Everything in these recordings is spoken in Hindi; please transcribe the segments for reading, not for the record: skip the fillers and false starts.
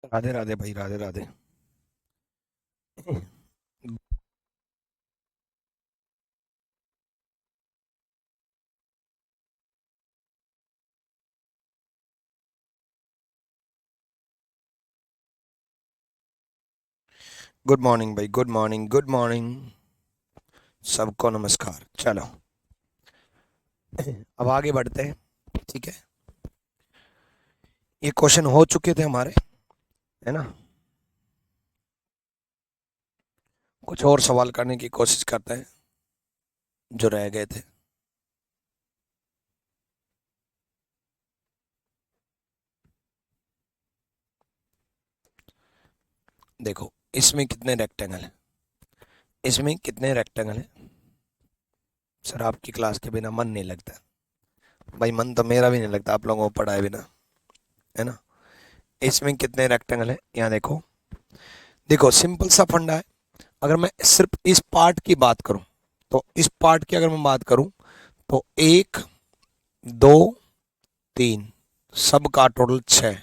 राधे राधे भाई, राधे राधे। गुड मॉर्निंग भाई, गुड मॉर्निंग, गुड मॉर्निंग। सबको नमस्कार। चलो अब आगे बढ़ते हैं। ठीक है, ये क्वेश्चन हो चुके थे हमारे, है ना। कुछ और सवाल करने की कोशिश करते हैं जो रह गए थे। देखो, इसमें कितने रेक्टेंगल हैं? इसमें कितने रेक्टेंगल हैं? सर आपकी क्लास के बिना मन नहीं लगता। भाई मन तो मेरा भी नहीं लगता आप लोगों को पढ़ाए बिना, है ना। इसमें कितने रेक्टेंगल हैं? यहाँ देखो, देखो सिंपल सा फंडा है। अगर मैं सिर्फ इस पार्ट की बात करूं, तो इस पार्ट की अगर मैं बात करूं तो एक, दो, तीन, सब का टोटल 6।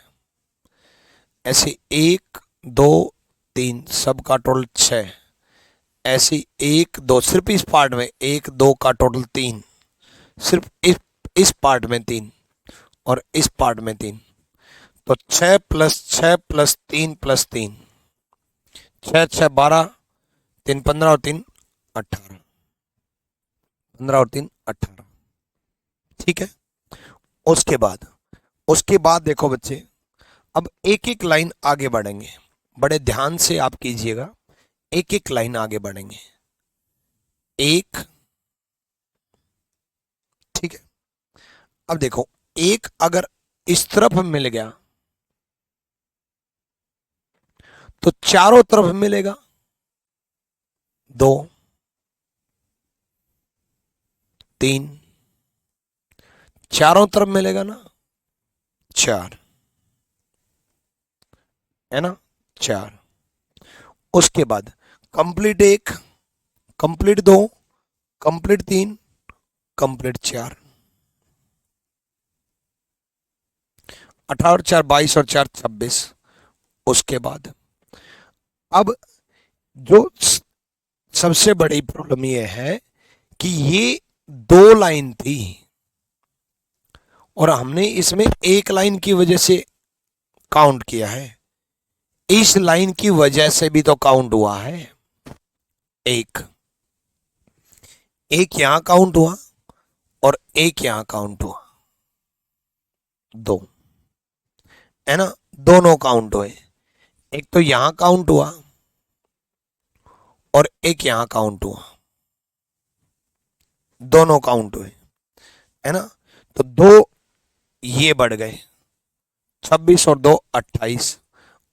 ऐसे एक, दो, तीन, सब का टोटल 6। ऐसे एक, दो, सिर्फ इस पार्ट में एक, दो का टोटल 3। सिर्फ इस पार्ट में 3 और इस पार्ट में 3। तो 6 प्लस 6 प्लस 3 प्लस 3, 6 6 12, 3 15 और 3 18, 15 और 3 18। ठीक है। उसके बाद उसके बाद देखो बच्चे, अब एक एक लाइन आगे बढ़ेंगे। बड़े ध्यान से आप कीजिएगा, एक एक लाइन आगे बढ़ेंगे। एक, ठीक है। अब देखो, एक अगर इस तरफ मिल गया तो चारों तरफ मिलेगा 2, 3, चारों तरफ मिलेगा ना 4, है ना, 4। उसके बाद कंप्लीट एक, कंप्लीट दो, कंप्लीट 3, कंप्लीट 4। 18 और 4 22 और 4 26। उसके बाद अब जो सबसे बड़ी प्रॉब्लम ये है कि ये 2 लाइन थी और हमने इसमें एक लाइन की वजह से काउंट किया है। इस लाइन की वजह से भी तो काउंट हुआ है। एक एक यहां काउंट हुआ और एक यहां काउंट हुआ, 2, है ना। दोनों काउंट हुए। एक तो यहां काउंट हुआ और एक यहां काउंट हुआ, दोनों काउंट हुए, है ना। तो 2 ये बढ़ गए, 26 और 2 28,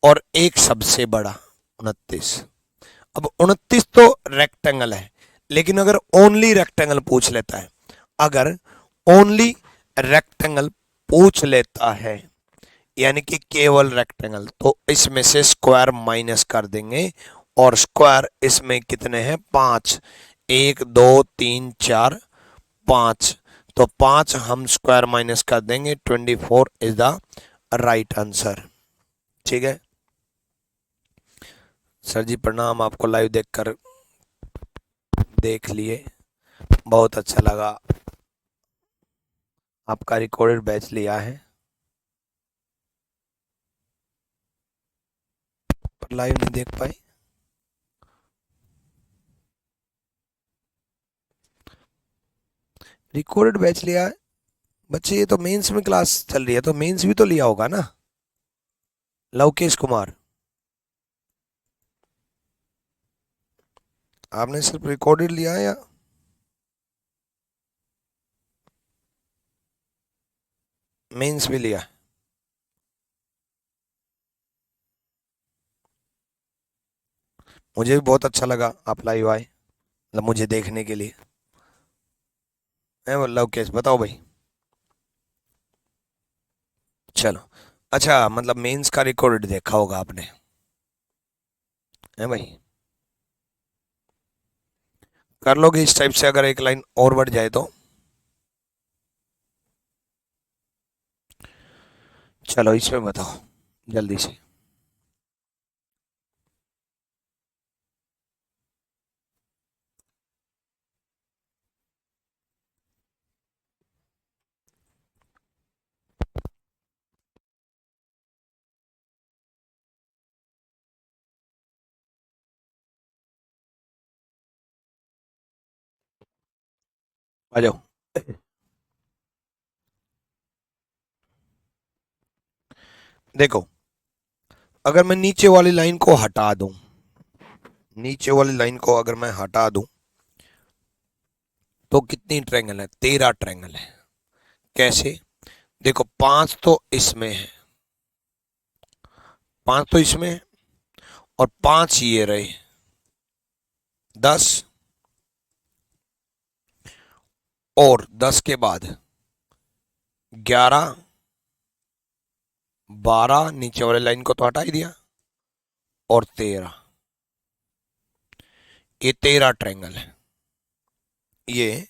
और एक सबसे बड़ा 29। अब 29 तो रेक्टेंगल है, लेकिन अगर ओनली रेक्टेंगल पूछ लेता है, अगर ओनली रेक्टेंगल पूछ लेता है, यानी कि केवल रेक्टेंगल, तो इसमें से स्क्वायर माइनस कर देंगे। और स्क्वायर इसमें कितने हैं? 5। 1 2 3 4 5। तो 5 हम स्क्वायर माइनस कर देंगे, 24 इज द राइट आंसर। ठीक है सर जी, प्रणाम। आपको लाइव देखकर देख लिए, बहुत अच्छा लगा। आपका रिकॉर्डेड बैच लिया है, पर लाइव नहीं देख पाए। रिकॉर्डेड बैच लिया है बच्चे, ये तो मेंस में क्लास चल रही है, तो मेंस भी तो लिया होगा ना। लवकेश कुमार, आपने सिर्फ रिकॉर्डेड लिया है या मेंस भी लिया? मुझे भी बहुत अच्छा लगा आप लाइव आए, मतलब मुझे देखने के लिए। है वो लवकेश, बताओ भाई। चलो, अच्छा, मतलब मेंस का रिकॉर्डेड देखा होगा आपने, है भाई। कर लोगे इस टाइप से, अगर एक लाइन और बढ़ जाए तो। चलो इसमें बताओ जल्दी से। आ जाओ। देखो, अगर मैं नीचे वाली लाइन को हटा दूं, नीचे वाली लाइन को अगर मैं हटा दूं तो कितनी ट्रायंगल है? 13 ट्रायंगल है। कैसे? देखो, 5 तो इसमें है, 5 तो इसमें है, और 5 ये रहे, 10, और 10 के बाद 11, 12, नीचे वाली लाइन को तो हटा ही दिया, और 13। ये 13 ट्रायंगल है, ये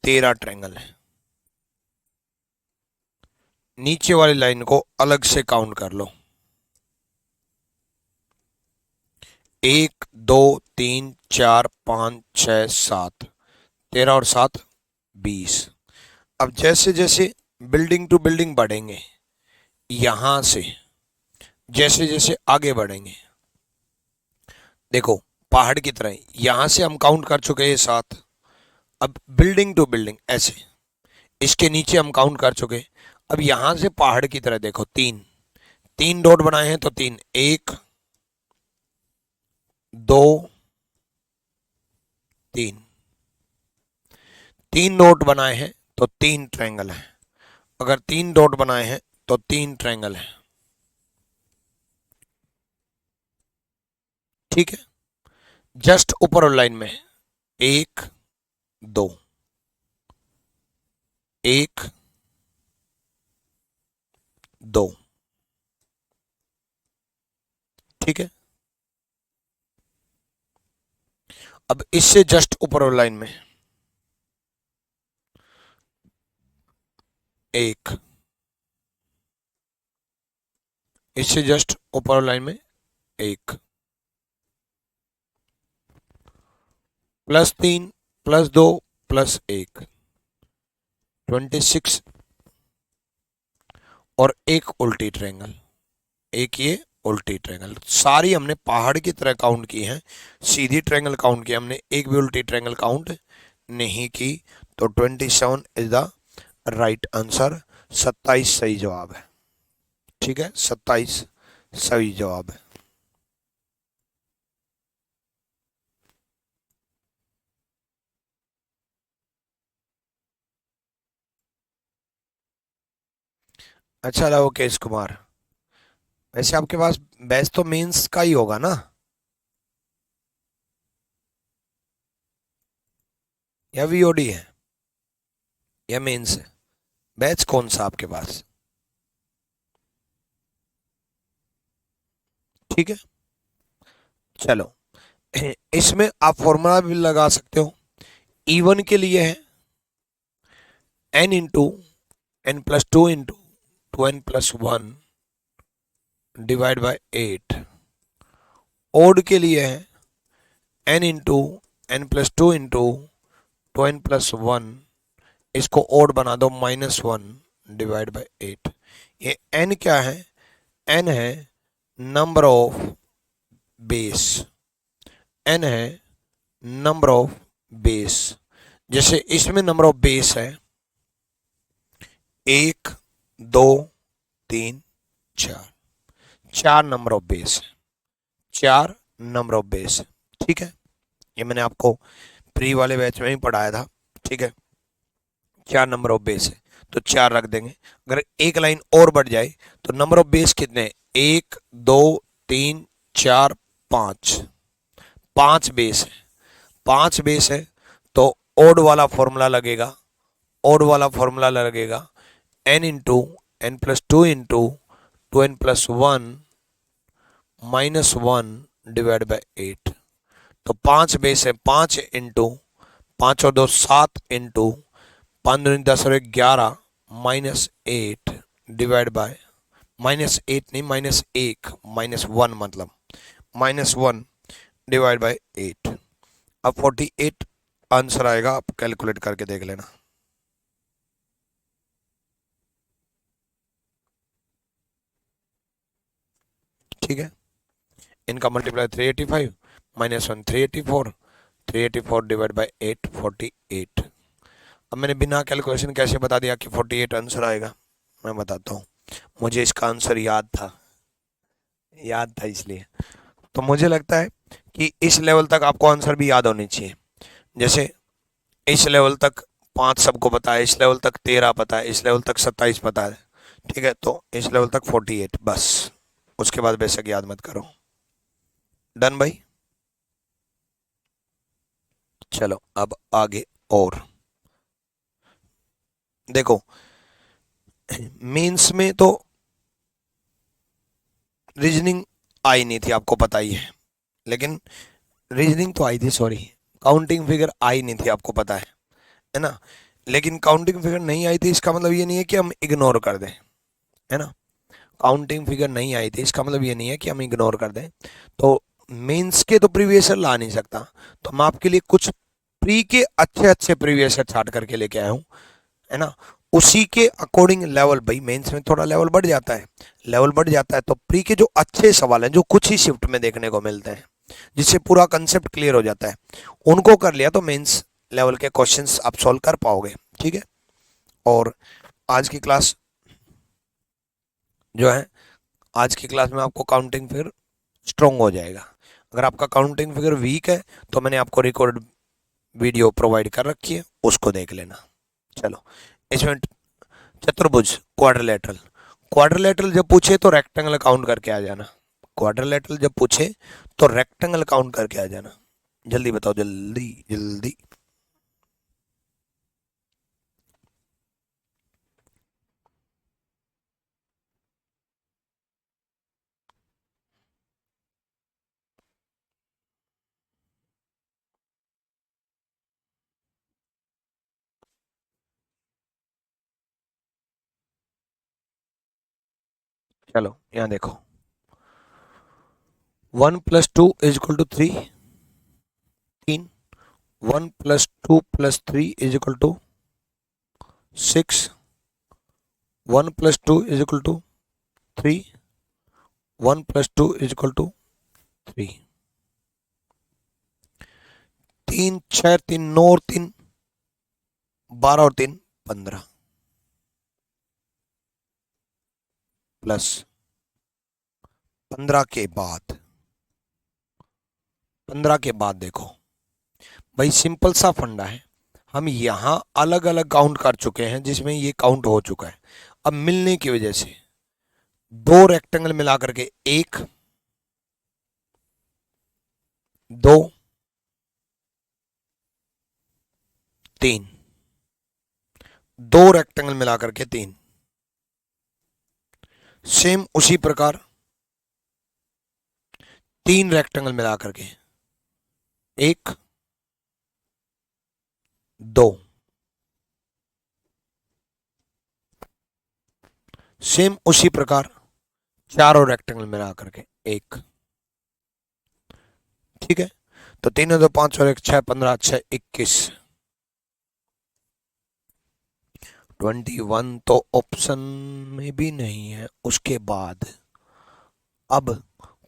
13 ट्रायंगल है। नीचे वाली लाइन को अलग से काउंट कर लो। 1, 2, 3, 4, 5, 6, 7, 13 और 7, 20। अब जैसे जैसे बिल्डिंग टू बिल्डिंग बढ़ेंगे, यहां से जैसे जैसे आगे बढ़ेंगे, देखो पहाड़ की तरह यहां से हम काउंट कर चुके हैं 7। अब बिल्डिंग टू बिल्डिंग ऐसे, इसके नीचे हम काउंट कर चुके। अब यहां से पहाड़ की तरह देखो, 3, 3 डॉट बनाए हैं तो 3, 1, 2, 3, 3 डॉट बनाए हैं तो 3 ट्रायंगल है। अगर 3 डॉट बनाए हैं तो 3 ट्रायंगल है। ठीक है, जस्ट ऊपर लाइन में 1, 2, 1, 2। ठीक है, अब इससे जस्ट ऊपर लाइन में 1, इससे जस्ट ऊपर लाइन में 1, +3, +2, +1, 26, और एक उल्टी ट्रायंगल, एक ये उल्टी ट्रायंगल। सारी हमने पहाड़ की तरह काउंट की हैं, सीधी ट्रायंगल काउंट की, हमने एक भी उल्टी ट्रायंगल काउंट नहीं की। तो 27 इज द राइट आंसर। 27 सही जवाब है। ठीक है, 27 सही जवाब है। अच्छा रहा केश कुमार। वैसे आपके पास बैच तो मेंस का ही होगा ना, या वीओडी है, या मेंस है? बैच कौन सा आपके पास? ठीक है, चलो। इसमें आप फॉर्मूला भी लगा सकते हो। E1 के लिए है n + 2 × 2n + 1 divide by 8। Odd के लिए है n × n + 2 × 2n + 1, इसको ओड बना दो -1 डिवाइड बाय 8। ये n क्या है? n है नंबर ऑफ बेस, n है नंबर ऑफ बेस। जैसे इसमें नंबर ऑफ बेस है 1, 2, 3, 4, 4 नंबर ऑफ बेस है, 4 नंबर ऑफ बेस है। ठीक है, ये मैंने आपको प्री वाले बैच में ही पढ़ाया था। ठीक है, 4 नंबर ऑफ बेस है तो 4 रख देंगे। अगर एक लाइन और बढ़ जाए तो नंबर ऑफ बेस कितने हैं? 1, 2, 3, 4, 5, 5 बेस है। 5 बेस है तो ओड वाला फॉर्मूला लगेगा, ओड वाला फॉर्मूला लगेगा n × n + 2 × 2n + 1 -1 divide by 8। तो 5 बेस है, 5 इंटू 5 और 2 7 इंटू 5 दूनी 10 और 11 -8 डिवाइड बाय -8 नहीं -1 -1 मतलब -1 डिवाइड बाय 8। अब 48 आंसर आएगा, आप कैलकुलेट करके देख लेना। ठीक है, इनका मल्टीप्लाई 385 -1 384, 384 डिवाइड बाय 8 48। अब मैंने बिना कैलकुलेशन कैसे बता दिया कि 48 आंसर आएगा? मैं बताता हूँ, मुझे इसका आंसर याद था इसलिए। तो मुझे लगता है कि इस लेवल तक आपको आंसर भी याद होनी चाहिए। जैसे इस लेवल तक 5 सबको पता है, इस लेवल तक 13 पता है, इस लेवल तक 27 पता है, ठीक है, तो इस लेवल तक 48 बस, उसके बाद बेशक याद मत करो। डन भाई? चलो अब आगे। और देखो, मेंस में तो रीजनिंग आई नहीं थी, आपको पता ही है, लेकिन रीजनिंग तो आई थी, सॉरी, काउंटिंग फिगर आई नहीं थी, आपको पता है ना। लेकिन काउंटिंग फिगर नहीं आई थी इसका मतलब ये नहीं है कि हम इग्नोर कर दें, है ना। काउंटिंग फिगर नहीं आई थी इसका मतलब ये नहीं है कि हम इग्नोर कर दें। तो मेंस के तो प्रीवियस ईयर ला नहीं सकता, तो मैं आपके लिए कुछ प्री के अच्छे अच्छे प्रीवियस ईयर छाट करके लेके आया हूँ, है ना। उसी के अकॉर्डिंग लेवल, भाई मेंस में थोड़ा लेवल बढ़ जाता है, लेवल बढ़ जाता है, तो प्री के जो अच्छे सवाल हैं जो कुछ ही शिफ्ट में देखने को मिलते हैं, जिससे पूरा कंसेप्ट क्लियर हो जाता है, उनको कर लिया तो मेंस लेवल के क्वेश्चंस आप सॉल्व कर पाओगे, ठीक है। और आज की क्लास जो है, आज की क्लास में आपको काउंटिंग फिगर स्ट्रोंग हो जाएगा। अगर आपका काउंटिंग फिगर वीक है तो मैंने आपको रिकॉर्ड वीडियो प्रोवाइड कर रखी है, उसको देख लेना। चलो, इसमें चतुर्भुज, क्वाड्रिलेटरल, क्वाड्रिलेटरल जब पूछे तो रेक्टेंगल काउंट करके आ जाना। क्वाड्रिलेटरल जब पूछे तो रेक्टेंगल काउंट करके आ जाना। जल्दी बताओ, जल्दी जल्दी। चलो यहाँ देखो, 1 + 2 is equal to 3, 3। 1 + 2 + 3 is equal to 6। 1 + 2 is equal to 3। 1 + 2 is equal to 3। 3 6 3 9 और 3 12 और 3 15 प्लस 15 के बाद, 15 के बाद देखो भाई, सिंपल सा फंडा है, हम यहां अलग अलग काउंट कर चुके हैं जिसमें ये काउंट हो चुका है। अब मिलने की वजह से दो रेक्टेंगल मिला करके, एक, दो, तीन, दो रेक्टेंगल मिला करके तीन। सेम उसी प्रकार तीन रेक्टेंगल मिला करके एक, दो। सेम उसी प्रकार चारों रेक्टेंगल मिला करके एक, ठीक है। तो 3 2 5 और 1 6, 15 6 21, 21 तो ऑप्शन में भी नहीं है। उसके बाद अब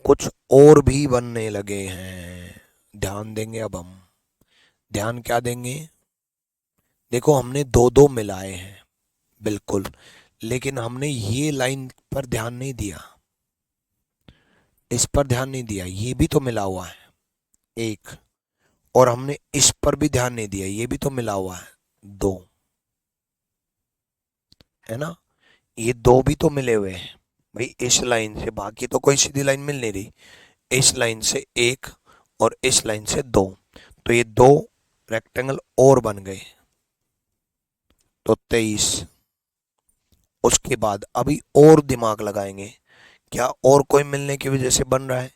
कुछ और भी बनने लगे हैं, ध्यान देंगे अब हम। ध्यान क्या देंगे? देखो, हमने दो दो मिलाए हैं बिल्कुल, लेकिन हमने ये लाइन पर ध्यान नहीं दिया, इस पर ध्यान नहीं दिया, ये भी तो मिला हुआ है एक, और हमने इस पर भी ध्यान नहीं दिया, ये भी तो मिला हुआ है दो, है ना। ये दो भी तो मिले हुए हैं भाई, इस लाइन से, बाकी तो कोई सीधी लाइन मिल नहीं रही, इस लाइन से एक और इस लाइन से दो, तो ये दो रेक्टेंगल और बन गए, तो 23। उसके बाद अभी और दिमाग लगाएंगे, क्या और कोई मिलने की वजह से बन रहा है?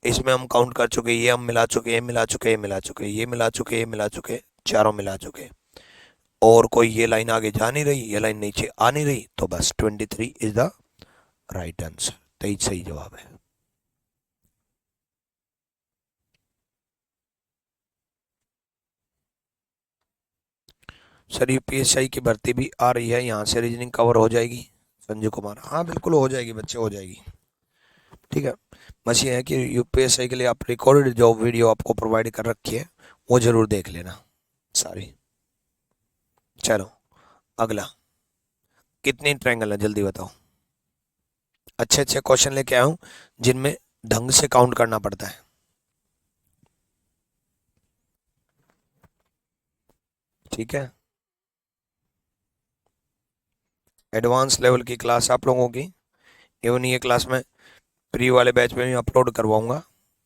इसमें हम काउंट कर चुके, ये हम मिला चुके, ये मिला चुके, ये मिला चुके, ये मिला चुके, ये मिला चुके, चारों मिला चुके, और कोई ये लाइन आगे जा नहीं रही, ये लाइन नीचे आ नहीं रही, तो बस 23 इज द राइट आंसर। 23 सही जवाब है। सर यूपीएससी की भर्ती भी आ रही है, यहाँ से रीजनिंग कवर हो जाएगी? संजय कुमार, हाँ बिल्कुल हो जाएगी बच्चे, हो जाएगी, ठीक है। बस ये है कि यूपीएससी के लिए आप रिकॉर्डेड जो वीडियो आपको प्रोवाइड कर रखी है वो जरूर देख लेना सारी, चलो अगला, कितने ट्रायंगल है जल्दी बताओ। अच्छे अच्छे क्वेश्चन लेके आया हूं जिनमें ढंग से काउंट करना पड़ता है। ठीक है, एडवांस लेवल की क्लास आप लोगों की, इवन ये क्लास में प्री वाले बैच में भी अपलोड करवाऊंगा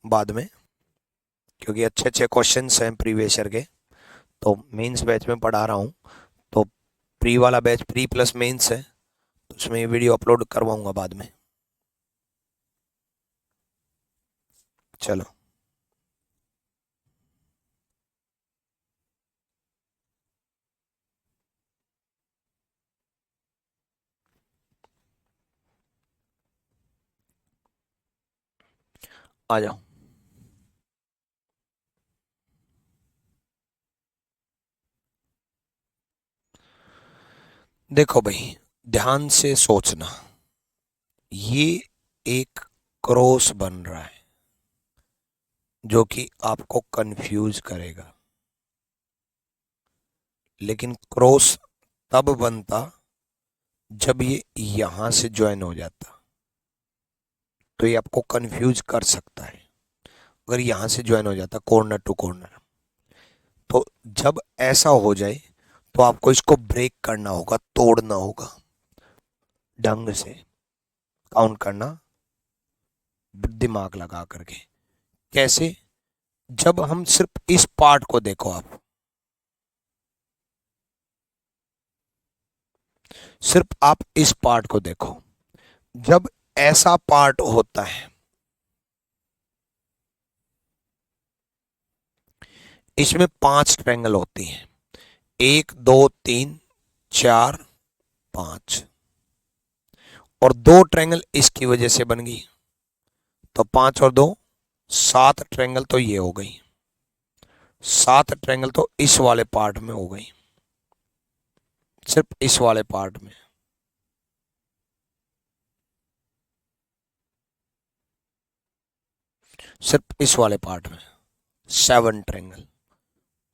बाद में, क्योंकि अच्छे अच्छे क्वेश्चंस हैं प्रीवियस ईयर के, तो मेंस बैच में पढ़ा रहा हूँ। तो प्री वाला बैच प्री प्लस मेंस है, तो उसमें ये वीडियो अपलोड करवाऊंगा बाद में। चलो आ जाओ। देखो भाई, ध्यान से सोचना, ये एक क्रॉस बन रहा है जो कि आपको कंफ्यूज करेगा, लेकिन क्रॉस तब बनता जब ये यहां से ज्वाइन हो जाता, तो ये आपको कंफ्यूज कर सकता है। अगर यहां से ज्वाइन हो जाता कॉर्नर टू कॉर्नर, तो जब ऐसा हो जाए तो आपको इसको ब्रेक करना होगा, तोड़ना होगा, ढंग से काउंट करना, दिमाग लगा करके। कैसे? जब हम सिर्फ इस पार्ट को देखो, आप सिर्फ आप इस पार्ट को देखो, जब ऐसा पार्ट होता है, इसमें 5 ट्रायंगल होती हैं, 1 2 3 4 5, और 2 ट्रायंगल इसकी वजह से बन गई, तो 5 और 2 7 ट्रायंगल तो ये हो गई, 7 ट्रायंगल तो इस वाले पार्ट में हो गई, सिर्फ इस वाले पार्ट में। सिर्फ इस वाले पार्ट में 7 ट्रायंगल।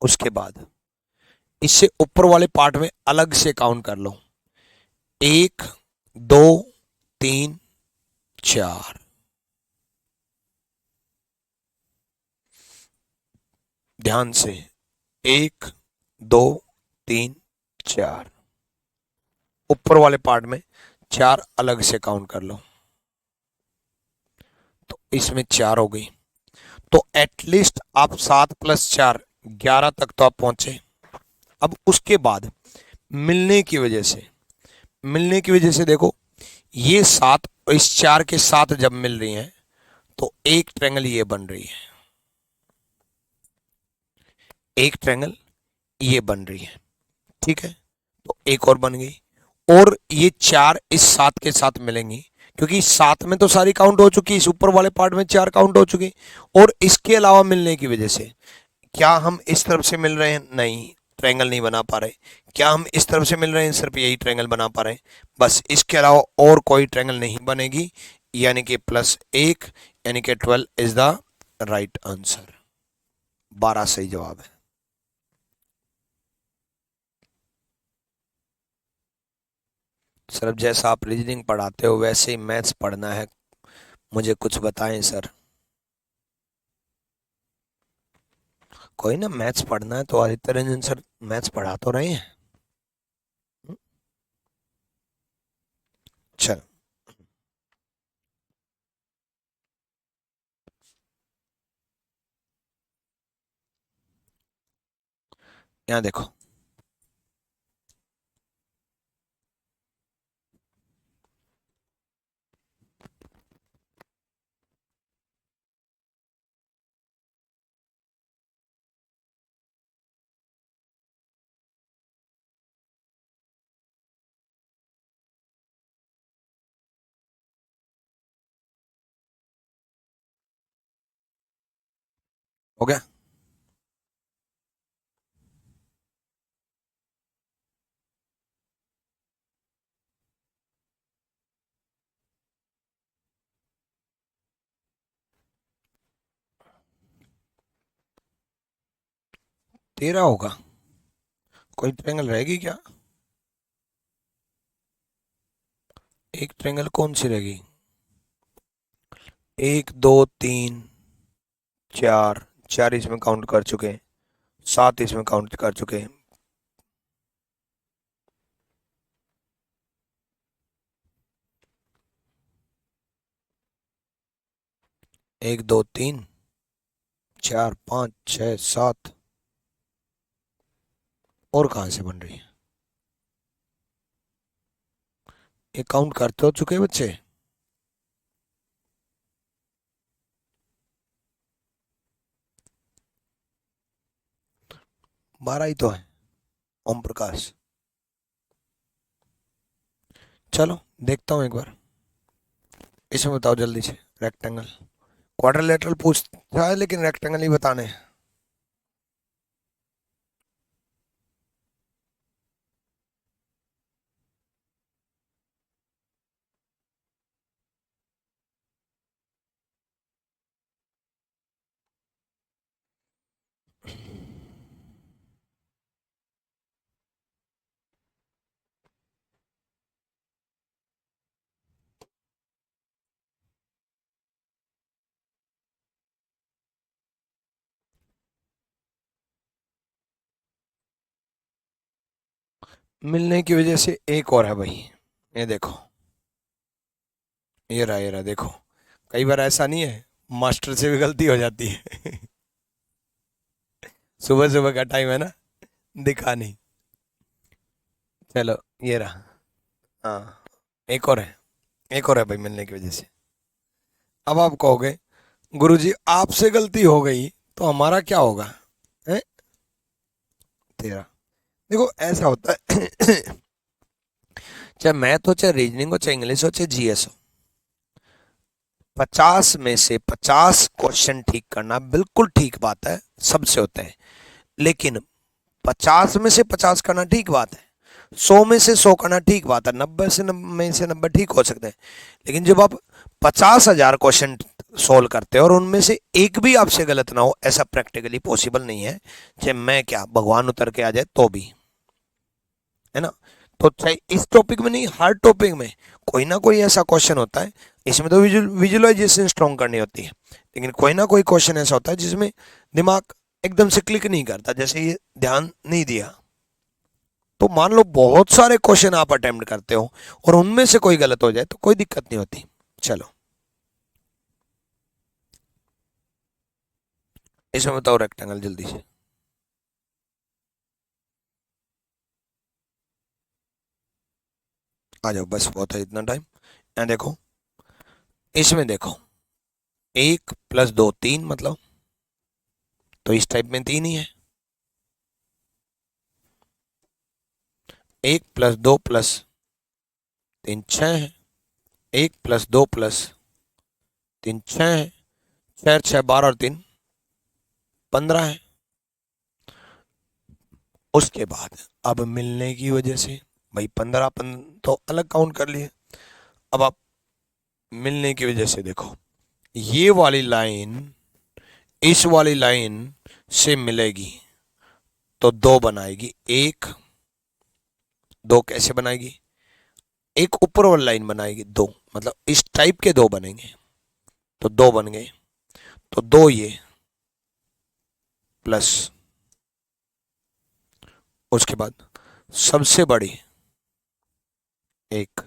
उसके बाद इससे ऊपर वाले पार्ट में अलग से काउंट कर लो, 1 2 3 4। ध्यान से, 1 2 3 4, ऊपर वाले पार्ट में 4 अलग से काउंट कर लो, तो इसमें 4 हो गई। तो एटलीस्ट आप 7 प्लस 4 11 तक तो आप पहुंचे। अब उसके बाद मिलने की वजह से, देखो, ये 7 और इस 4 के साथ जब मिल रही हैं तो एक ट्रायंगल ये बन रही है, एक ट्रायंगल ये बन रही है। ठीक है, तो एक और बन गई, और ये 4 इस 7 के साथ मिलेंगी, क्योंकि 7 में तो सारी काउंट हो चुकी, इस ऊपर वाले पार्ट में 4 काउंट हो चुकी। और इसके अलावा मिलने की वजह से, क्या हम इस तरफ से मिल रहे हैं? नहीं, ट्रायंगल नहीं बना पा रहे। क्या हम इस तरफ से मिल रहे हैं? सिर्फ यही ट्रायंगल बना पा रहे हैं, बस। इसके अलावा और कोई ट्रायंगल नहीं बनेगी, यानी कि +1, यानी कि 12 इज द राइट आंसर। 12 सही जवाब है। सर अब जैसा आप रीजनिंग पढ़ाते हो वैसे ही मैथ्स पढ़ना है, मुझे कुछ बताएं सर। कोई ना, मैथ्स पढ़ना है तो आदित्य रंजन सर मैथ्स पढ़ा तो रहे हैं। चल, यहाँ देखो, हो गया। तेरा होगा, कोई ट्रायंगल रहेगी क्या? एक ट्रायंगल कौन सी रहेगी? 1 2 3 4, 4 इसमें काउंट कर चुके हैं, 7 इसमें काउंट कर चुके हैं। एक दो तीन चार पाँच छः सात, और कहाँ से बन रही है? ये काउंट करते हो चुके हैं बच्चे? बारह ही तो है ओम प्रकाश। चलो देखता हूँ एक बार, इसमें बताओ जल्दी से। रेक्टेंगल, क्वाड्रिलेटरल पूछता है लेकिन रेक्टेंगल ही बताने हैं। मिलने की वजह से एक और है भाई, ये देखो, ये रहा देखो। कई बार ऐसा नहीं है, मास्टर से भी गलती हो जाती है। सुबह सुबह का टाइम है ना, दिखा नहीं। चलो ये रहा। हाँ, एक और है, एक और है भाई मिलने की वजह से। अब आप कहोगे गुरुजी आपसे गलती हो गई तो हमारा क्या होगा? है तेरा। देखो ऐसा होता है, चाहे मैथ हो, चाहे रीजनिंग हो, चाहे इंग्लिश हो, चाहे जीएस हो, 50 में से 50 क्वेश्चन ठीक करना बिल्कुल ठीक बात है, सबसे होते हैं। लेकिन 50 में से 50 करना ठीक बात है, 100 में से 100 करना ठीक बात है, 90 में से 90 ठीक हो सकते हैं। लेकिन जब आप 50,000 क्वेश्चन सोल्व करते हो और उनमें से एक भी आपसे गलत ना हो, ऐसा प्रैक्टिकली पॉसिबल नहीं है। चाहे मैं क्या भगवान उतर के आ जाए तो भी, है ना। तो चाहे इस टॉपिक में नहीं, हर टॉपिक में कोई ना कोई ऐसा क्वेश्चन होता है। इसमें तो विजुअलाइजेशन स्ट्रॉन्ग करनी होती है, लेकिन कोई ना कोई क्वेश्चन ऐसा होता है जिसमें दिमाग एकदम से क्लिक नहीं करता, जैसे ये ध्यान नहीं दिया। तो मान लो बहुत सारे क्वेश्चन आप अटेम्प्ट करते हो और उनमें से कोई गलत हो जाए तो कोई दिक्कत नहीं होती। चलो इसमें बताओ रेक्टेंगल जल्दी से। आ जाओ, बस बहुत है इतना टाइम। यहाँ देखो, इसमें देखो, 1 + 2 3 मतलब, तो इस टाइप में 3 ही है। 1 + 2 + 3 6 है। 1 + 2 + 3 6 है। 4 6 12 और 3 15 है। उसके बाद अब मिलने की वजह से भाई 15 तो अलग काउंट कर लिए। अब आप मिलने की वजह से देखो, ये वाली लाइन इस वाली लाइन से मिलेगी तो 2 बनाएगी। 1 2 कैसे बनाएगी? एक ऊपर वाली लाइन बनाएगी 2, मतलब इस टाइप के 2 बनेंगे, तो 2 बन गए। तो 2 ये प्लस, उसके बाद सबसे बड़ी 1,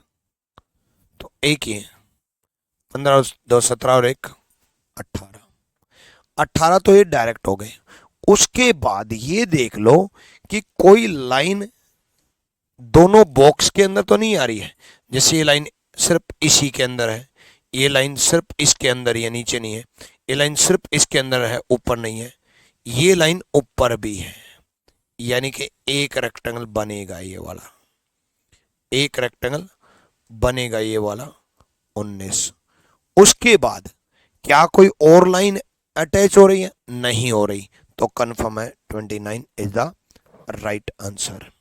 तो 1 ये, 15 2 17 और 1 18। 18 तो ये डायरेक्ट हो गए। उसके बाद ये देख लो कि कोई लाइन दोनों बॉक्स के अंदर तो नहीं आ रही है। जैसे ये लाइन सिर्फ इसी के अंदर है, ये लाइन सिर्फ इसके अंदर या नीचे नहीं है, ये लाइन सिर्फ इसके अंदर है ऊपर नहीं है, ये लाइन ऊपर भी है। यानी कि एक रेक्टेंगल बनेगा ये वाला, एक रेक्टेंगल बनेगा ये वाला 19। उसके बाद क्या कोई और लाइन अटैच हो रही है? नहीं हो रही, तो कंफर्म है 29 is the right answer.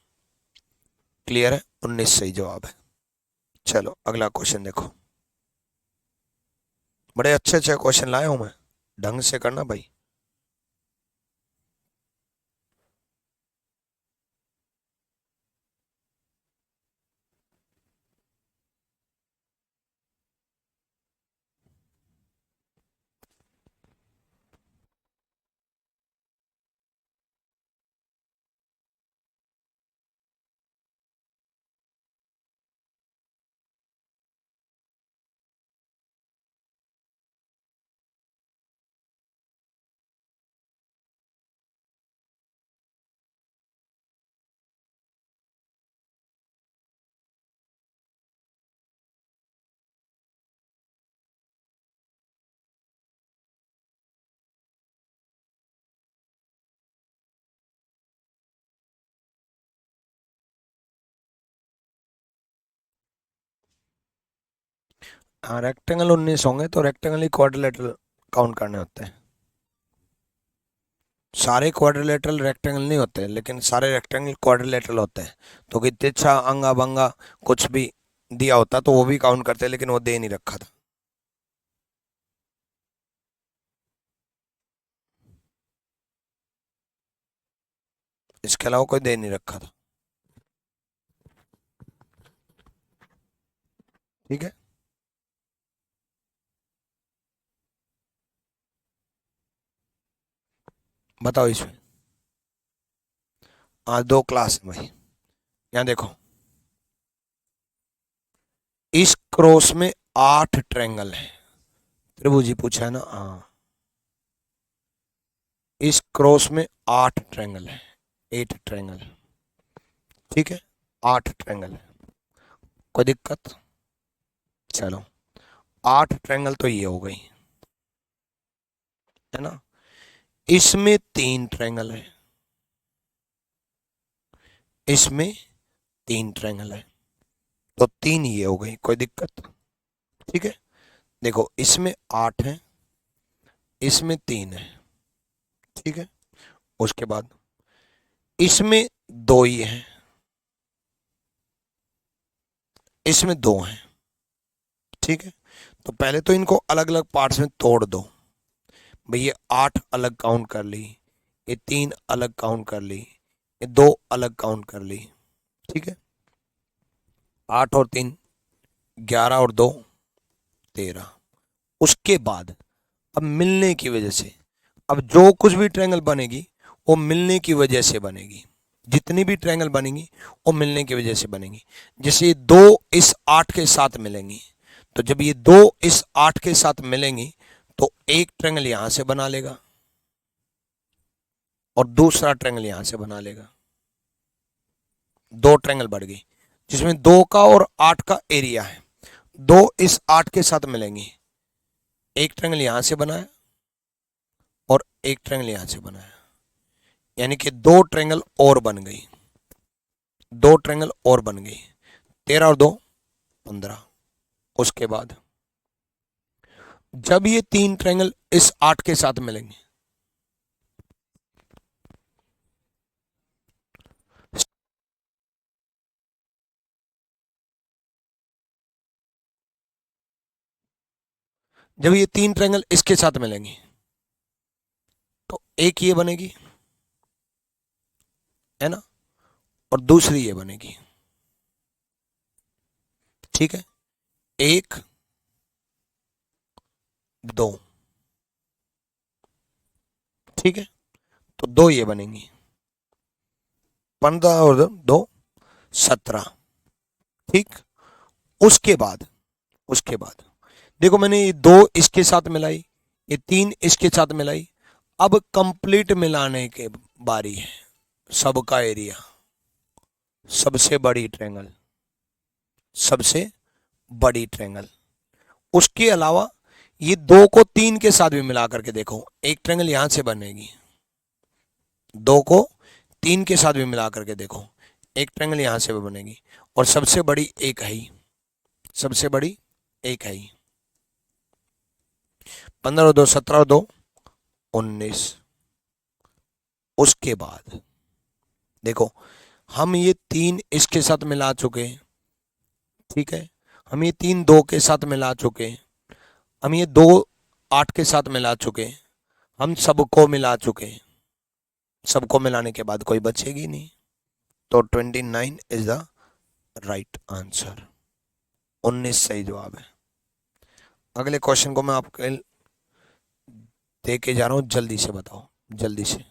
Clear है, 19 सही जवाब है। चलो अगला क्वेश्चन देखो, बड़े अच्छे अच्छे क्वेश्चन लाया हूं मैं, ढंग से करना भाई। हाँ रेक्टेंगल 19 होंगे तो रेक्टेंगल ही क्वाड्रिलेटरल काउंट करने होते हैं। सारे क्वाड्रिलेटरल रेक्टेंगल नहीं होते लेकिन सारे रेक्टेंगल क्वाड्रिलेटरल होते हैं। तो कि तिरछा अंगा बंगा कुछ भी दिया होता तो वो भी काउंट करते, लेकिन वो दे नहीं रखा था। इसके अलावा कोई दे नहीं रखा था। ठीक है, बताओ इसमें। आज 2 क्लास है भाई। यहाँ देखो, इस क्रॉस में 8 ट्रायंगल है। त्रिभुज ही पूछा है ना, हाँ। इस क्रॉस में 8 ट्रायंगल है, 8 ट्रायंगल। ठीक है, 8 ट्रायंगल है। कोई दिक्कत? चलो, 8 ट्रायंगल तो ये हो गई, है ना। इसमें 3 ट्रायंगल है, इसमें 3 ट्रायंगल है, तो 3 ये हो गई। कोई दिक्कत? ठीक है, देखो इसमें 8 है, इसमें 3 है। ठीक है, उसके बाद इसमें 2 ही है, इसमें 2 है। ठीक है, तो पहले तो इनको अलग अलग पार्ट्स में तोड़ दो। भाई ये 8 अलग काउंट कर ली, ये 3 अलग काउंट कर ली, ये 2 अलग काउंट कर ली। ठीक है, 8 और 3 11 और 2 13। उसके बाद अब मिलने की वजह से, अब जो कुछ भी ट्रायंगल बनेगी वो मिलने की वजह से बनेगी। जितनी भी ट्रायंगल बनेगी वो मिलने की वजह से बनेगी। जैसे ये 2 इस 8 के साथ मिलेंगी, तो जब ये 2 इस 8 के साथ मिलेंगी तो एक ट्रायंगल यहां से बना लेगा और दूसरा ट्रायंगल यहां से बना लेगा। 2 ट्रायंगल बढ़ गई, जिसमें 2 का और 8 का एरिया है। 2 इस 8 के साथ मिलेंगी, एक ट्रायंगल यहां से बनाया और एक ट्रायंगल यहां से बनाया, यानी कि 2 ट्रायंगल और बन गई, 2 ट्रायंगल और बन गई। 13 और 2 15। उसके बाद जब ये 3 ट्रायंगल इस 8 के साथ मिलेंगे, जब ये 3 ट्रायंगल इसके साथ मिलेंगे तो एक ये बनेगी, है ना, और दूसरी ये बनेगी। ठीक है, 1 2। ठीक है, तो 2 ये बनेंगी, 15 और 2 17। ठीक, उसके बाद, उसके बाद देखो मैंने ये 2 इसके साथ मिलाई, ये 3 इसके साथ मिलाई। अब कंप्लीट मिलाने के बारी है। सबका एरिया, सबसे बड़ी ट्रायंगल, सबसे बड़ी ट्रायंगल। उसके अलावा ये 2 को 3 के साथ भी मिला करके देखो, एक ट्रायंगल यहां से बनेगी। 2 को 3 के साथ भी मिला करके देखो, एक ट्रायंगल यहां से भी बनेगी। और सबसे बड़ी एक है ही, सबसे बड़ी एक है ही। 15 और 2 17 और 2 19। उसके बाद देखो, हम ये 3 इसके साथ मिला चुके हैं। ठीक है, हम ये 3 2 के साथ मिला चुके हैं, हम ये 2 8 के साथ मिला चुके हैं, हम सबको मिला चुके हैं। सबको मिलाने के बाद कोई बचेगी नहीं, तो 29 इज द राइट आंसर। 19 सही जवाब है। अगले क्वेश्चन को मैं आपके दे के जा रहा हूं, जल्दी से बताओ, जल्दी से।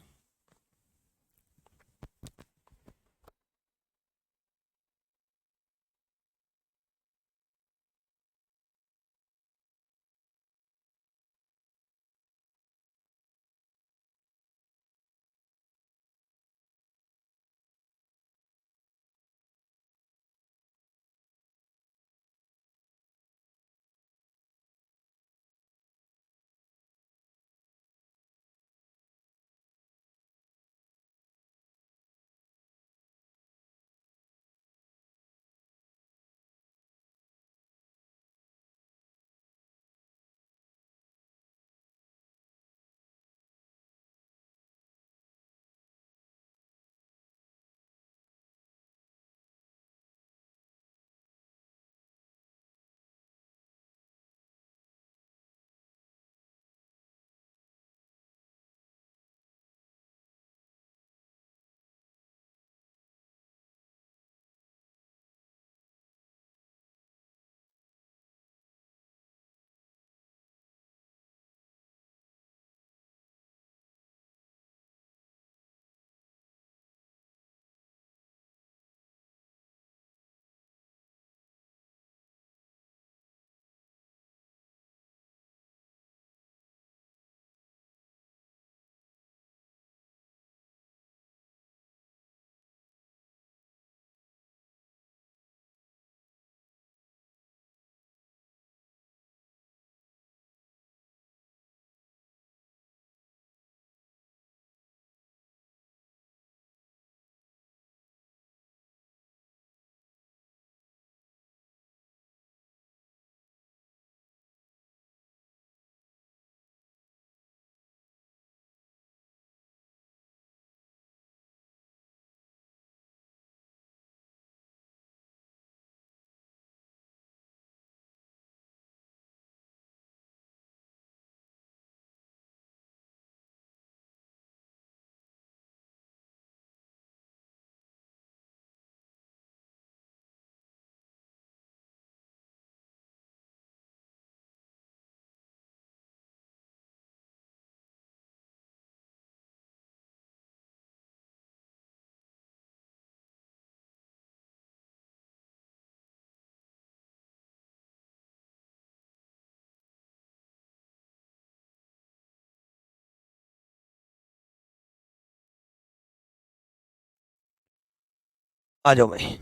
आ जाओ भाई,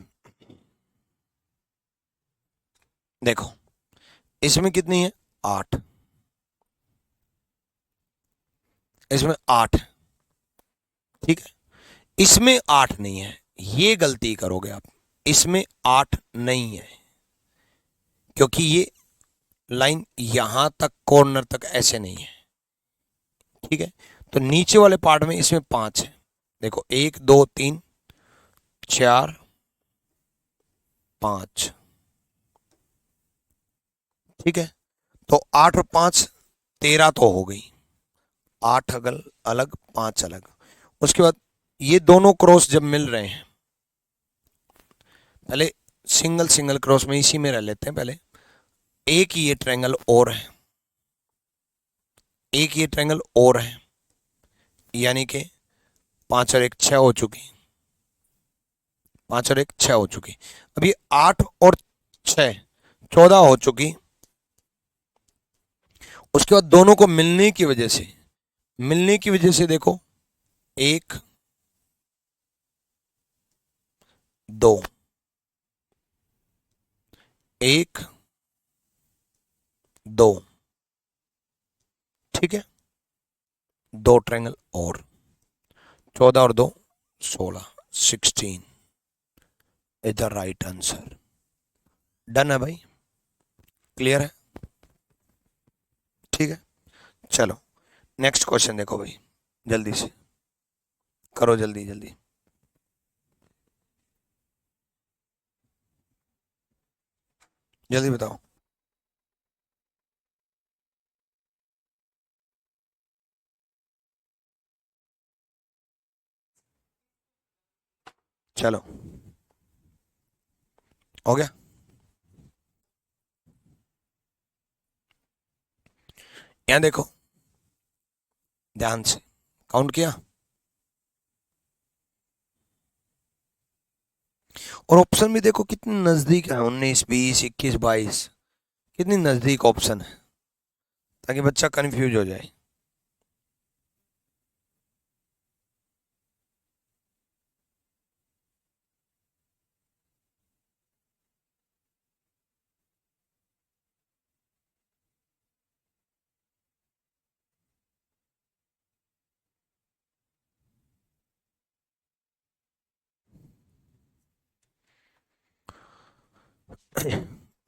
देखो इसमें कितनी है, 8, इसमें 8, ठीक है। इसमें 8 नहीं है, ये गलती करोगे आप, इसमें 8 नहीं है, क्योंकि ये लाइन यहां तक कॉर्नर तक ऐसे नहीं है, ठीक है। तो नीचे वाले पार्ट में इसमें 5 है, देखो 1 2 3 4 5, ठीक है। तो 8 और 5 13 तो हो गई, 8 अलग अलग 5 अलग। उसके बाद ये दोनों क्रॉस जब मिल रहे हैं, पहले सिंगल सिंगल क्रॉस में इसी में रह लेते हैं पहले। एक ये ट्रायंगल और है, एक ये ट्रायंगल और है, यानी कि 5 और 1 6 हो चुकी, 5 और 1 6 हो चुकी। अब ये 8 और 6 14 हो चुकी। उसके बाद दोनों को मिलने की वजह से, मिलने की वजह से देखो 1 2, 1 2, ठीक है। 2 ट्रायंगल और, 14 और 2 16, 16 is the right answer. Done है भाई, क्लियर है, ठीक है। चलो नेक्स्ट क्वेश्चन देखो भाई, जल्दी से करो, जल्दी जल्दी। जल्दी बताओ। चलो हो गया, यहां देखो ध्यान से, काउंट किया, और ऑप्शन भी देखो कितने नजदीक है, 19 20 21 22, कितनी नजदीक ऑप्शन है, ताकि बच्चा कंफ्यूज हो जाए।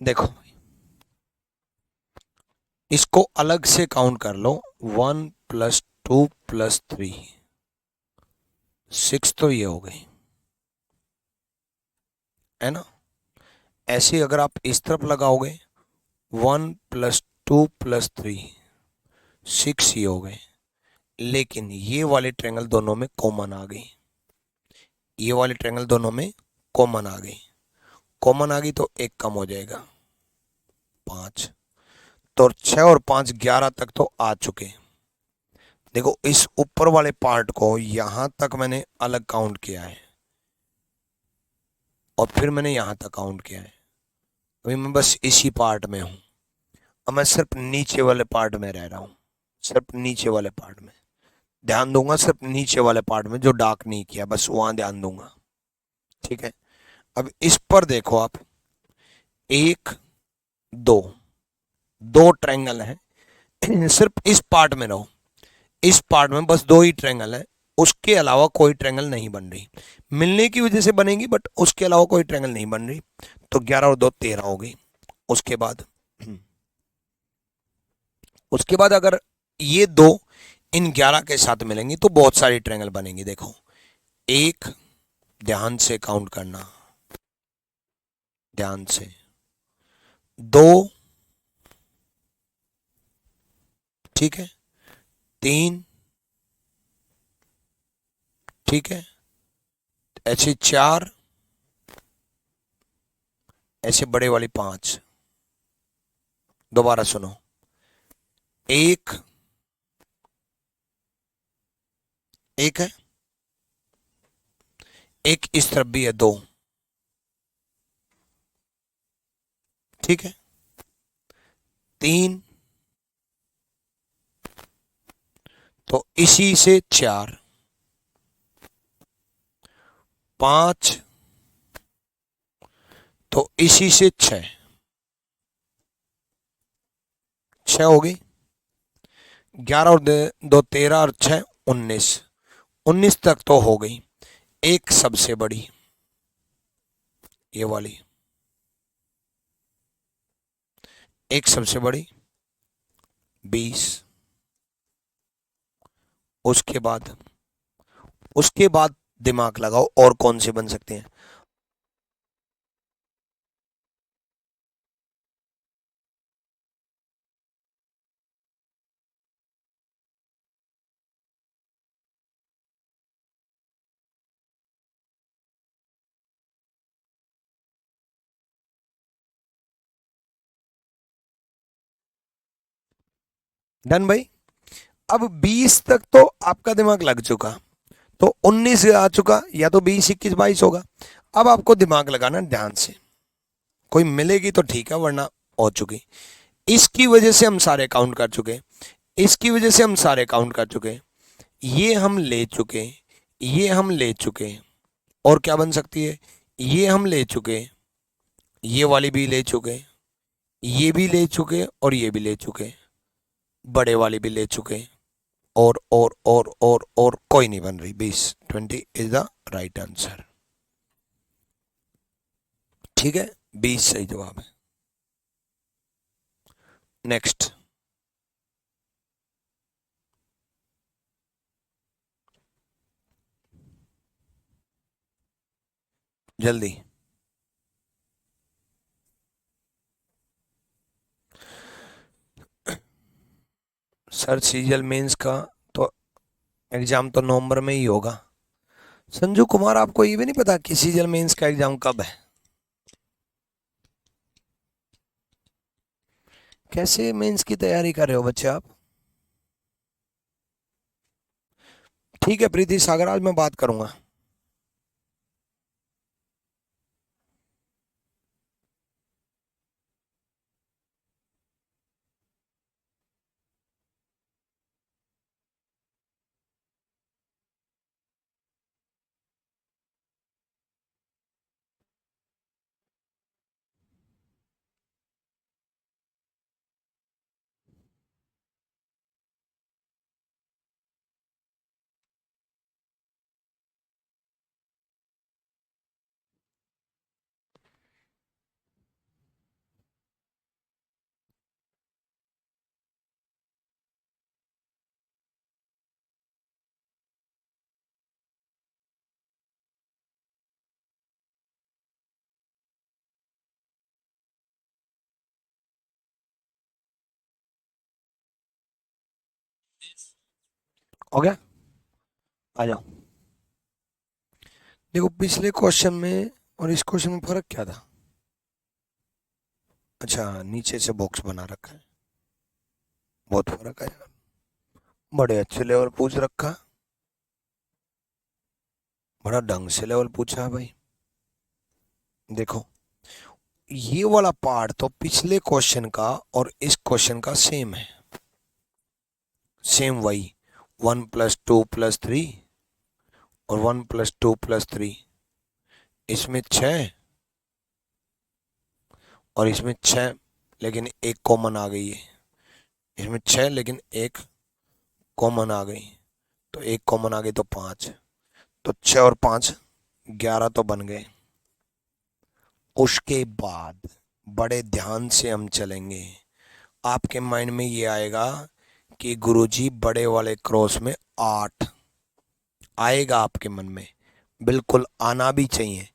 देखो इसको अलग से काउंट कर लो, 1 + 2 + 3 6 तो ये हो गई है ना। ऐसे अगर आप इस तरफ लगाओगे 1 + 2 + 3 6 ये हो गए, लेकिन ये वाले ट्रायंगल दोनों में कॉमन आ गई, ये वाले ट्रायंगल दोनों में कॉमन आ गई, कॉमन आ गई तो एक कम हो जाएगा 5, तो 6 और 5 11 तक तो आ चुके। देखो इस ऊपर वाले पार्ट को यहां तक मैंने अलग काउंट किया है, और फिर मैंने यहां तक काउंट किया है, अभी मैं बस इसी पार्ट में हूं। अब मैं सिर्फ नीचे वाले पार्ट में रह रहा हूं, सिर्फ नीचे वाले पार्ट में ध्यान दूंगा, सिर्फ नीचे वाले पार्ट में जो डार्क नहीं किया बस वहां ध्यान दूंगा, ठीक है। अब इस पर देखो आप, 1 2, 2 ट्रायंगल है, सिर्फ इस पार्ट में रहो, इस पार्ट में बस 2 ही ट्रायंगल है, उसके अलावा कोई ट्रायंगल नहीं बन रही, मिलने की वजह से बनेगी बट उसके अलावा कोई ट्रायंगल नहीं बन रही। तो 11 और 2 13 हो गई। उसके बाद उसके बाद अगर ये दो इन 11 के साथ मिलेंगी तो बहुत सारी ट्रायंगल बनेंगी। देखो 1, ध्यान से काउंट करना, ध्यान से, 2, ठीक है, 3, ठीक है, ऐसे 4, ऐसे बड़े वाली 5। दोबारा सुनो, 1 1 है, एक इस तरफ भी है 2, ठीक है, 3, तो इसी से 4, 5, तो इसी से 6 हो गई। 11 और 2 13 और 6 19, 19 तक तो हो गई। एक सबसे बड़ी ये वाली, एक सबसे बड़ी 20, उसके बाद दिमाग लगाओ और कौन से बन सकते हैं। डन भाई। अब 20 तक तो आपका दिमाग लग चुका, तो 19 आ चुका, या तो 20 21 22 होगा। अब आपको दिमाग लगाना ध्यान से, कोई मिलेगी तो ठीक है, वरना हो चुकी। इसकी वजह से हम सारे काउंट कर चुके, इसकी वजह से हम सारे काउंट कर चुके, ये हम ले चुके, ये हम ले चुके। और क्या बन सकती है, ये हम ले चुके, ये वाली भी ले चुके, ये भी ले चुके और ये भी ले चुके, बड़े वाली भी ले चुके। और कोई नहीं बन रही। 20 20 इज द राइट आंसर। ठीक है, 20 सही जवाब है। नेक्स्ट, जल्दी। सर सीजल मेंस का तो एग्जाम तो नवंबर में ही होगा। संजू कुमार, आपको ये भी नहीं पता कि सीजल मेंस का एग्जाम कब है? कैसे मेंस की तैयारी कर रहे हो बच्चे आप? ठीक है प्रीति सागर, आज मैं बात करूंगा। हो गया, आ जाओ। देखो पिछले क्वेश्चन में और इस क्वेश्चन में फर्क क्या था? अच्छा, नीचे से बॉक्स बना रखा है, बहुत फर्क है यार। बड़े अच्छे लेवल पूछ रखा, बड़ा ढंग से लेवल पूछा है भाई। देखो, ये वाला पार्ट तो पिछले क्वेश्चन का और इस क्वेश्चन का सेम है, सेम वही। 1 + 2 + 3 और 1 + 2 + 3, इसमें 6 और इसमें 6, लेकिन एक कॉमन आ गई है। इसमें 6 लेकिन एक कॉमन आ गई, तो एक कॉमन आ गई तो 5, तो 6 और 5 11 तो बन गए। उसके बाद बड़े ध्यान से हम चलेंगे, आपके माइंड में ये आएगा कि गुरुजी बड़े वाले क्रॉस में 8 आएगा आपके मन में, बिल्कुल आना भी चाहिए।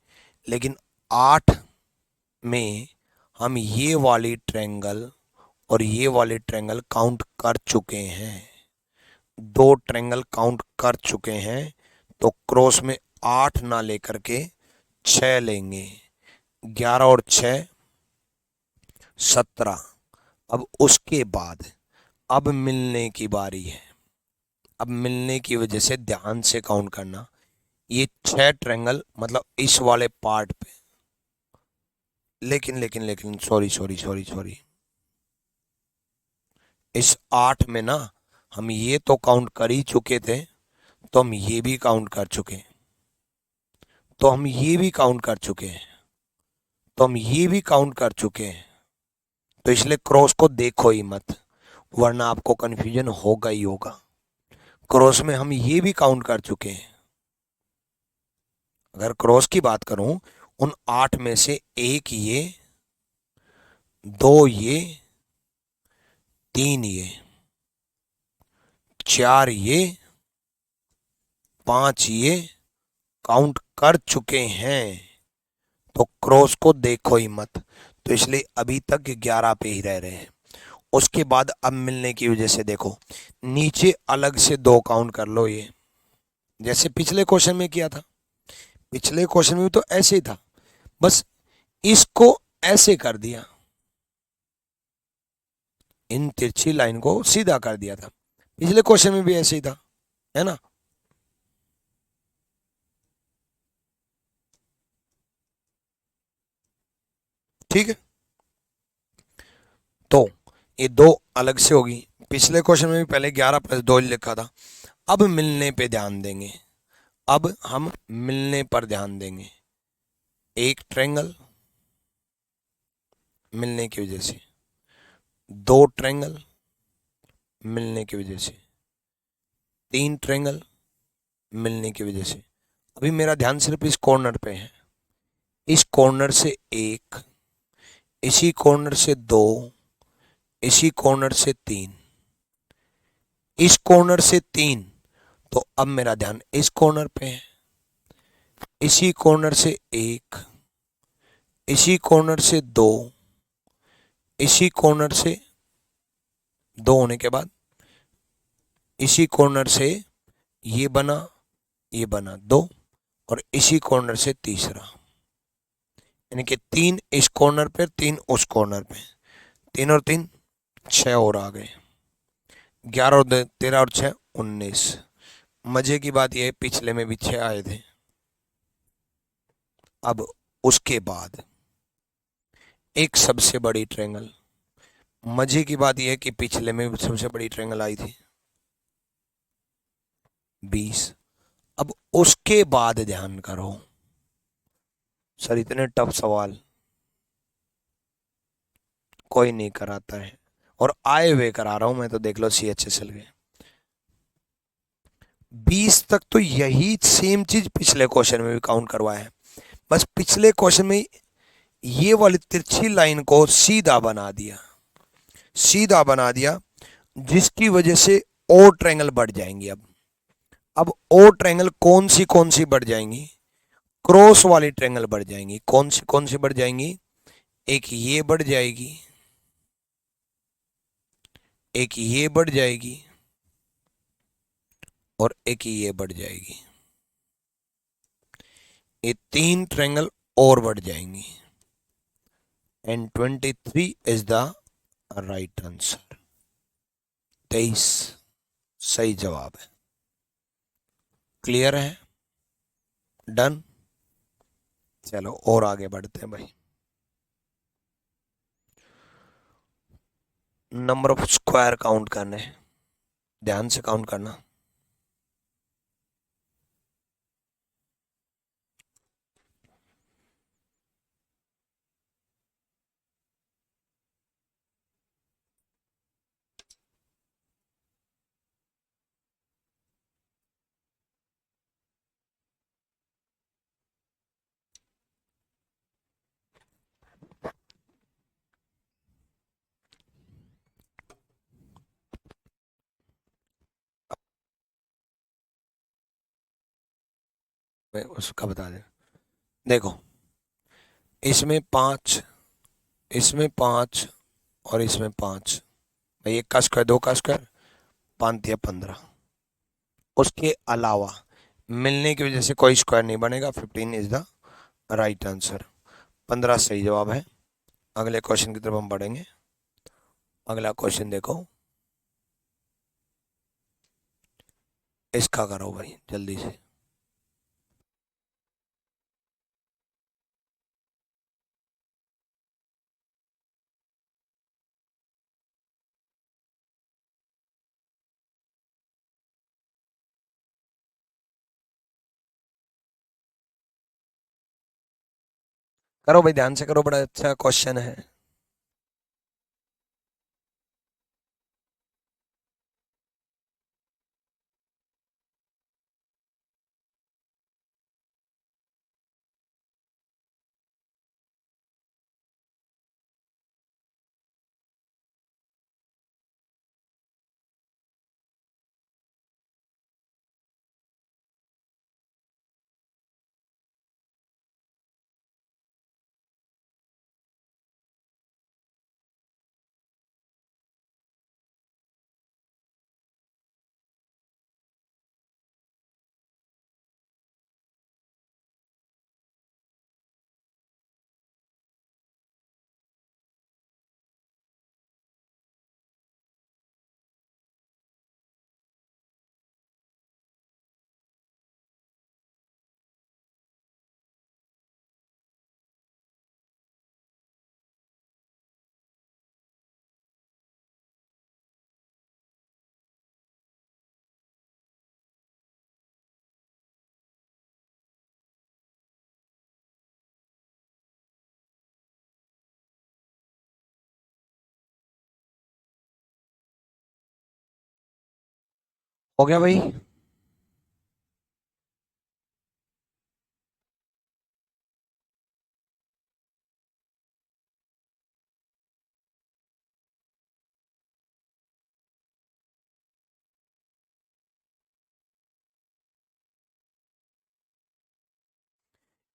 लेकिन 8 में हम ये वाली ट्रायंगल और ये वाले ट्रायंगल काउंट कर चुके हैं, 2 ट्रायंगल काउंट कर चुके हैं, तो क्रॉस में 8 ना लेकर के 6 लेंगे। 11 और 6 17। अब उसके बाद अब मिलने की बारी है। अब मिलने की वजह से ध्यान से काउंट करना, ये 6 ट्रायंगल मतलब इस वाले पार्ट पे, लेकिन सॉरी सॉरी सॉरी सॉरी, इस 8 में ना हम ये तो काउंट कर ही चुके थे, तो हम ये भी काउंट कर चुके, तो हम ये भी काउंट कर चुके हैं, तो हम ये भी काउंट कर चुके हैं, तो इसलिए क्रॉस को देखो ही मत, वरना आपको कंफ्यूजन होगा ही होगा। क्रॉस में हम ये भी काउंट कर चुके हैं। अगर क्रॉस की बात करूं, उन 8 में से एक ये, 2 ये, 3 ये, 4 ये, 5 ये काउंट कर चुके हैं, तो क्रॉस को देखो ही मत। तो इसलिए अभी तक 11 पे ही रह रहे हैं। उसके बाद अब मिलने की वजह से देखो, नीचे अलग से 2 काउंट कर लो, ये जैसे पिछले क्वेश्चन में किया था। पिछले क्वेश्चन में भी तो ऐसे ही था, बस इसको ऐसे कर दिया, इन तिरछी लाइन को सीधा कर दिया था। पिछले क्वेश्चन में भी ऐसे ही था, है ना। ठीक है, तो ये 2 अलग से होगी। पिछले क्वेश्चन में भी पहले 11+2 लिखा था। अब मिलने पे ध्यान देंगे, अब हम मिलने पर ध्यान देंगे। एक ट्रायंगल मिलने की वजह से, 2 ट्रायंगल मिलने की वजह से, 3 ट्रायंगल मिलने की वजह से। अभी मेरा ध्यान सिर्फ इस कॉर्नर पे है। इस कॉर्नर से 1, इसी कॉर्नर से 2, इसी कॉर्नर से 3, इस कॉर्नर से 3। तो अब मेरा ध्यान इस कॉर्नर पे है। इसी कॉर्नर से 1, इसी कॉर्नर से 2, इसी कॉर्नर से 2 होने के बाद इसी कॉर्नर से ये बना, ये बना 2, और इसी कॉर्नर से तीसरा, यानी कि 3 इस कॉर्नर पे, 3 उस कॉर्नर पे। 3 और 3 6 और आ गए। 11 और 13 और 6 19। मजे की बात यह है, पिछले में भी 6 आए थे। अब उसके बाद एक सबसे बड़ी ट्रायंगल। मजे की बात यह है कि पिछले में भी सबसे बड़ी ट्रायंगल आई थी 20। अब उसके बाद ध्यान करो, सर इतने टफ सवाल कोई नहीं कराता है, और आए हुए करा रहा हूं मैं, तो देख लो CHSL के 20 तक। तो यही सेम चीज पिछले क्वेश्चन में भी काउंट करवाया है, बस पिछले क्वेश्चन में ये वाली तिरछी लाइन को सीधा बना दिया, सीधा बना दिया, जिसकी वजह से और ट्रायंगल बढ़ जाएंगी। अब और ट्रायंगल कौन सी बढ़ जाएंगी? क्रॉस वाली ट्रायंगल बढ़ जाएंगी। कौन सी बढ़ जाएंगी? एक ये बढ़ जाएगी, एक ये बढ़ जाएगी, और एक ये बढ़ जाएगी। ये 3 ट्रायंगल और बढ़ जाएंगी, and 23 is the right answer. 23 सही जवाब है। क्लियर है? डन। चलो और आगे बढ़ते हैं भाई। नंबर ऑफ स्क्वायर काउंट करने, ध्यान से काउंट करना। मैं उसका बता दे। देखो, इसमें 5, इसमें 5, और इसमें 5। भाई 1 का स्क्वायर, 2 का स्क्वायर, 5 या 15। उसके अलावा मिलने की वजह से कोई स्क्वायर नहीं बनेगा। 15 इज द राइट आंसर। 15 सही जवाब है। अगले क्वेश्चन की तरफ हम बढ़ेंगे। अगला क्वेश्चन देखो, इसका करो भाई जल्दी से। करो भाई, ध्यान से करो, बड़ा अच्छा क्वेश्चन है। हो गया भाई?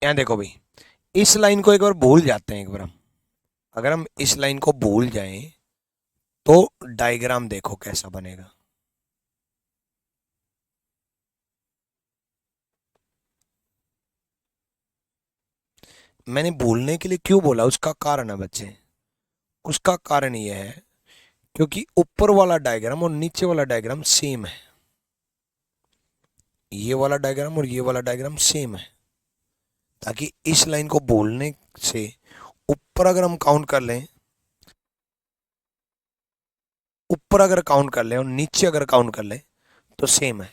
यहाँ देखो भाई, इस लाइन को एक बार भूल जाते हैं, एक बार हम, अगर हम इस लाइन को भूल जाएं तो डायग्राम देखो कैसा बनेगा। मैंने भूलने के लिए क्यों बोला, उसका कारण है बच्चे। उसका कारण यह है क्योंकि ऊपर वाला डायग्राम और नीचे वाला डायग्राम सेम है। ये वाला डायग्राम और ये वाला डायग्राम सेम है, ताकि इस लाइन को भूलने से ऊपर अगर हम काउंट कर लें, ऊपर अगर काउंट कर लें और नीचे अगर काउंट कर लें तो सेम है।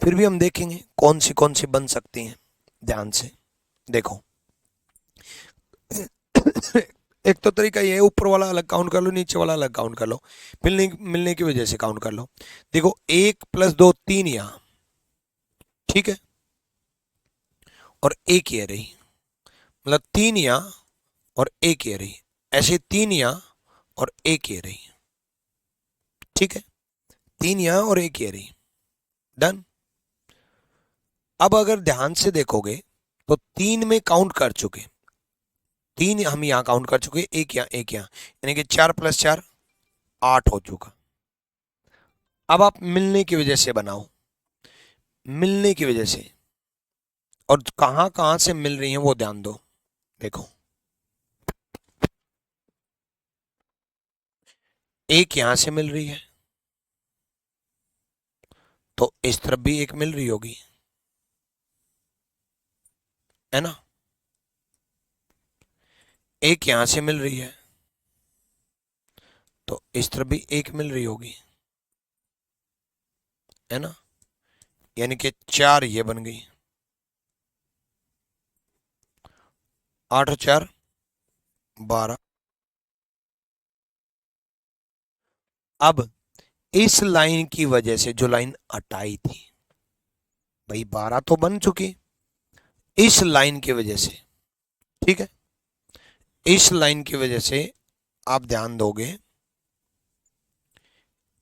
फिर भी हम देखेंगे कौन सी बन सकती हैं। ध्यान से देखो। एक तो तरीका ये है, ऊपर वाला अलग काउंट कर लो, नीचे वाला अलग काउंट कर लो, मिलने मिलने की वजह से काउंट कर लो। देखो, 1 + 2 3 यहाँ, ठीक है, और एक ये रही, मतलब 3 यहाँ और एक ये रही, ऐसे 3 यहाँ और एक ये रही, ठीक है, 3 यहाँ और एक ये रही, डन। अब अगर ध्यान से देखोगे तो 3 में काउंट कर चुके, 3 हम यहाँ काउंट कर चुके, एक यहाँ एक यहाँ, यानी कि 4 + 4 8 हो चुका। अब आप मिलने की वजह से बनाओ, मिलने की वजह से, और कहां कहां से मिल रही हैं वो ध्यान दो। देखो, एक यहां से मिल रही है तो इस तरफ भी एक मिल रही होगी, है ना। एक यहां से मिल रही है तो इस तरफ भी एक मिल रही होगी, है ना। यानी कि 4 ये बन गई, 8 और 4 12। अब इस लाइन की वजह से जो लाइन हटाई थी भाई, 12 तो बन चुकी, इस लाइन की वजह से, ठीक है, इस लाइन की वजह से आप ध्यान दोगे,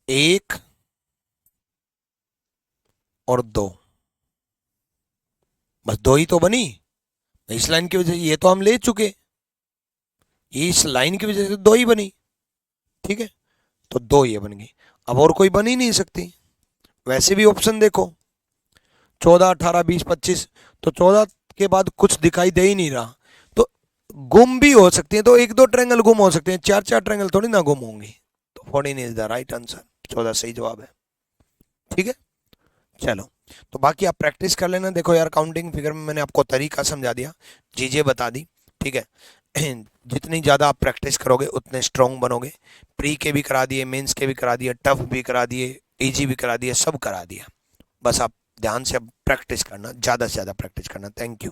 1 और 2, बस 2 ही तो बनी। इस लाइन की वजह से ये तो हम ले चुके, ये इस लाइन की वजह से 2 ही बनी, ठीक है, तो 2 ये बन गई। अब और कोई बन ही नहीं सकती। वैसे भी ऑप्शन देखो, 14 18 20 25, तो 14 के बाद कुछ दिखाई दे ही नहीं रहा, तो गुम भी हो सकती है, तो 1 2 ट्रायंगल गुम हो सकते हैं, 4 4 ट्रायंगल थोड़ी ना गुम होंगे। तो 14 इज द राइट आंसर, 14 सही जवाब है, ठीक है। चलो, तो बाकी आप प्रैक्टिस कर लेना। देखो यार, काउंटिंग फिगर में मैंने आपको तरीका समझा दिया, चीजें बता दी, ठीक है। जितनी ज़्यादा आप प्रैक्टिस करोगे उतने स्ट्रॉन्ग बनोगे। प्री के भी करा दिए, मेंस के भी करा दिए, टफ भी करा दिए, इजी भी करा दिए, सब करा दिया। बस आप ध्यान से अब प्रैक्टिस करना, ज़्यादा से ज़्यादा प्रैक्टिस करना। Thank you.